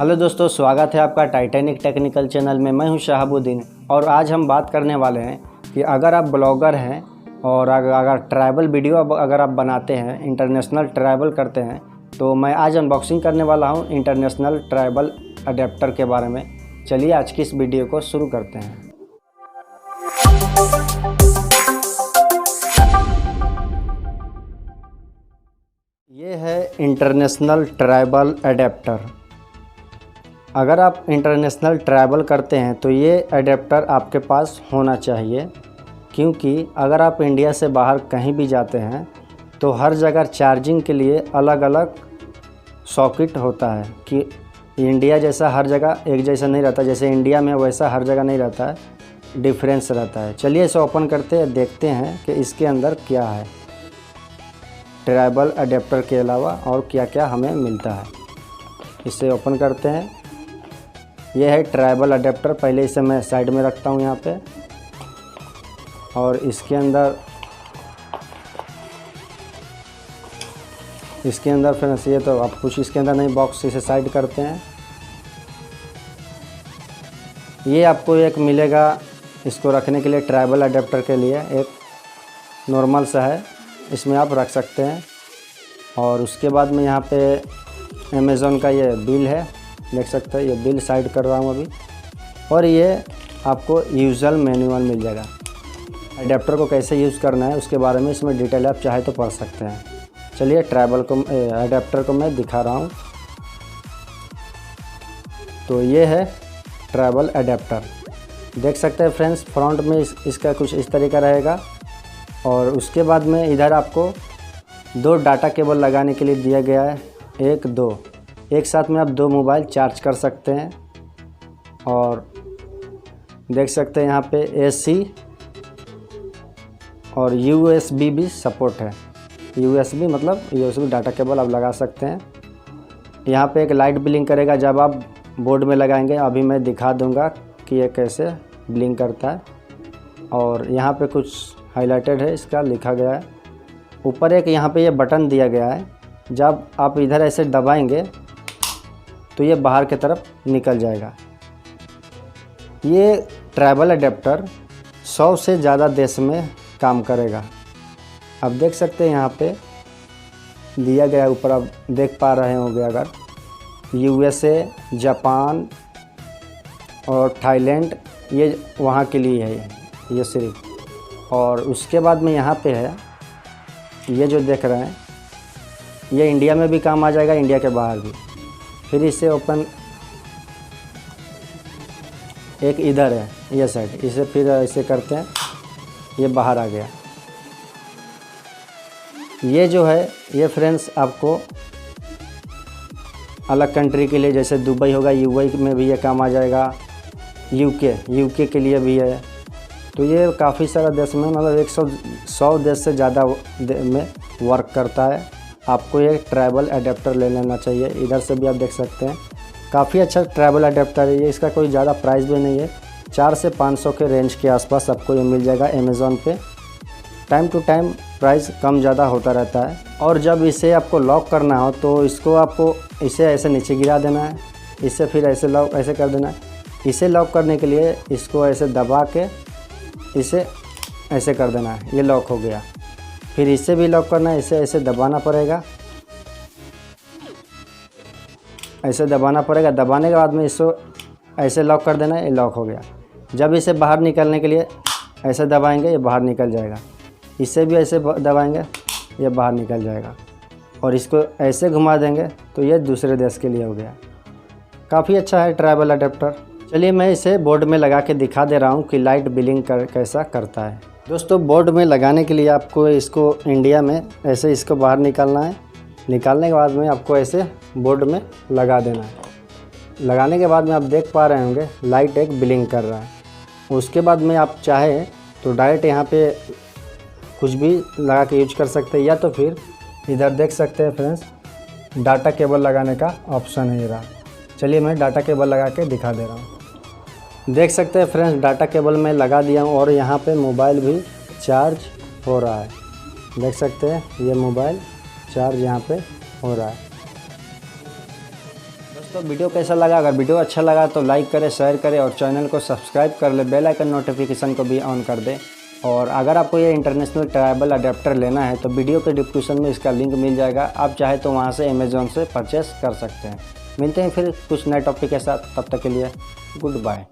Hello दोस्तों, स्वागत है आपका टाइटैनिक टेक्निकल चैनल में। मैं हूं शहाबुद्दीन और आज हम बात करने वाले हैं कि अगर आप ब्लॉगर हैं और अगर ट्रैवल वीडियो अगर आप बनाते हैं, इंटरनेशनल ट्रैवल करते हैं, तो मैं आज अनबॉक्सिंग करने वाला हूं इंटरनेशनल ट्रैवल अडेप्टर के बारे में। चलिए आज की इस वीडियो को शुरू करते हैं। ये है इंटरनेशनल ट्रैवल अडेप्टर। अगर आप इंटरनेशनल ट्रैवल करते हैं तो ये अडेप्टर आपके पास होना चाहिए, क्योंकि अगर आप इंडिया से बाहर कहीं भी जाते हैं तो हर जगह चार्जिंग के लिए अलग अलग सॉकेट होता है कि इंडिया जैसा हर जगह एक जैसा नहीं रहता, जैसे इंडिया में वैसा हर जगह नहीं रहता है, डिफरेंस रहता है। चलिए इसे ओपन करते हैं, देखते हैं कि इसके अंदर क्या है ट्रैवल अडेप्टर के अलावा और क्या क्या हमें मिलता है। इसे ओपन करते हैं। ये है ट्रैवल अडेप्टर। पहले इसे मैं साइड में रखता हूँ यहाँ पे, और इसके अंदर फ्रेंड्स ये तो आप कुछ इसके अंदर नहीं, बॉक्स इसे साइड करते हैं। ये आपको एक मिलेगा इसको रखने के लिए, ट्रैवल अडेप्टर के लिए एक नॉर्मल सा है, इसमें आप रख सकते हैं। और उसके बाद में यहाँ पे अमेज़ॉन का ये बिल है, देख सकते हैं, ये बिल साइड कर रहा हूँ अभी। और ये आपको यूज़र मैनुअल मिल जाएगा। अडेप्टर को कैसे यूज़ करना है उसके बारे में इसमें डिटेल आप चाहे तो पढ़ सकते हैं। चलिए अडेप्टर को मैं दिखा रहा हूँ। तो ये है ट्रैवल अडेप्टर, देख सकते हैं फ्रेंड्स। फ्रंट में इसका कुछ इस तरीका रहेगा, और उसके बाद में इधर आपको दो डाटा केबल लगाने के लिए दिया गया है, एक साथ में आप दो मोबाइल चार्ज कर सकते हैं। और देख सकते हैं यहाँ पे AC और USB भी सपोर्ट है। USB मतलब USB डाटा केबल आप लगा सकते हैं। यहाँ पे एक लाइट ब्लिंक करेगा जब आप बोर्ड में लगाएंगे, अभी मैं दिखा दूंगा कि ये कैसे ब्लिंक करता है। और यहाँ पे कुछ हाईलाइटेड है, इसका लिखा गया है। ऊपर एक यहाँ पे ये बटन दिया गया है, जब आप इधर ऐसे दबाएंगे तो ये बाहर की तरफ निकल जाएगा। ये ट्रैवल अडेप्टर 100 से ज़्यादा देश में काम करेगा। अब देख सकते हैं यहाँ पे दिया गया है, ऊपर आप देख पा रहे होंगे अगर, USA, जापान और थाईलैंड, ये वहाँ के लिए है ये सिर्फ। और उसके बाद में यहाँ पे है ये जो देख रहे हैं, ये इंडिया में भी काम आ जाएगा, इंडिया के बाहर भी। फिर इसे ओपन, एक इधर है ये साइड, इसे फिर इसे करते हैं, ये बाहर आ गया। ये जो है ये फ्रेंड्स आपको अलग कंट्री के लिए, जैसे दुबई होगा, UAE में भी ये काम आ जाएगा, UK के लिए भी है। तो ये काफ़ी सारा देश में, मतलब 100 देश से ज़्यादा में वर्क करता है। आपको ये ट्रैवल अडेप्टर ले लेना चाहिए। इधर से भी आप देख सकते हैं, काफ़ी अच्छा ट्रैवल अडेप्टर है ये। इसका कोई ज़्यादा प्राइस भी नहीं है, 400 से 500 के रेंज के आसपास आपको ये मिल जाएगा अमेज़ॉन पे। टाइम टू टाइम प्राइस कम ज़्यादा होता रहता है। और जब इसे आपको लॉक करना हो तो इसको आपको इसे ऐसे नीचे गिरा देना है, इससे फिर ऐसे कर देना है। इसे लॉक करने के लिए इसको ऐसे दबा के इसे ऐसे कर देना है, ये लॉक हो गया। फिर इसे भी लॉक करना है, इसे ऐसे दबाना पड़ेगा, ऐसे दबाना पड़ेगा। दबाने के बाद में इसको ऐसे लॉक कर देना है, ये लॉक हो गया। जब इसे बाहर निकलने के लिए ऐसे दबाएंगे, ये बाहर निकल जाएगा। इसे भी ऐसे दबाएंगे, ये बाहर निकल जाएगा। और इसको ऐसे घुमा देंगे तो ये दूसरे देश के लिए हो गया। काफ़ी अच्छा है ट्रैवल अडेप्टर। चलिए मैं इसे बोर्ड में लगा के दिखा दे रहा हूँ कि लाइट ब्लिंक कैसा करता है। दोस्तों, बोर्ड में लगाने के लिए आपको इसको इंडिया में ऐसे इसको बाहर निकालना है। निकालने के बाद में आपको ऐसे बोर्ड में लगा देना है। लगाने के बाद में आप देख पा रहे होंगे लाइट एक ब्लिंक कर रहा है। उसके बाद में आप चाहे तो डायरेक्ट यहाँ पे कुछ भी लगा के यूज कर सकते हैं, या तो फिर इधर देख सकते हैं फ्रेंड्स, डाटा केबल लगाने का ऑप्शन है रहा। चलिए मैं डाटा केबल लगा के दिखा दे रहा हूँ। देख सकते हैं फ्रेंड्स, डाटा केबल में लगा दिया हूँ और यहाँ पे मोबाइल भी चार्ज हो रहा है। देख सकते हैं ये मोबाइल चार्ज यहाँ पे हो रहा है। दोस्तों वीडियो कैसा लगा, अगर वीडियो अच्छा लगा तो लाइक करें, शेयर करें और चैनल को सब्सक्राइब कर ले, बेल आइकन नोटिफिकेशन को भी ऑन कर दें। और अगर आपको ये इंटरनेशनल ट्राइबल अडेप्टर लेना है तो वीडियो के डिस्क्रिप्शन में इसका लिंक मिल जाएगा, आप चाहे तो वहाँ से अमेज़ॉन से परचेस कर सकते हैं। मिलते हैं फिर कुछ नए टॉपिक के साथ, तब तक के लिए गुड बाय।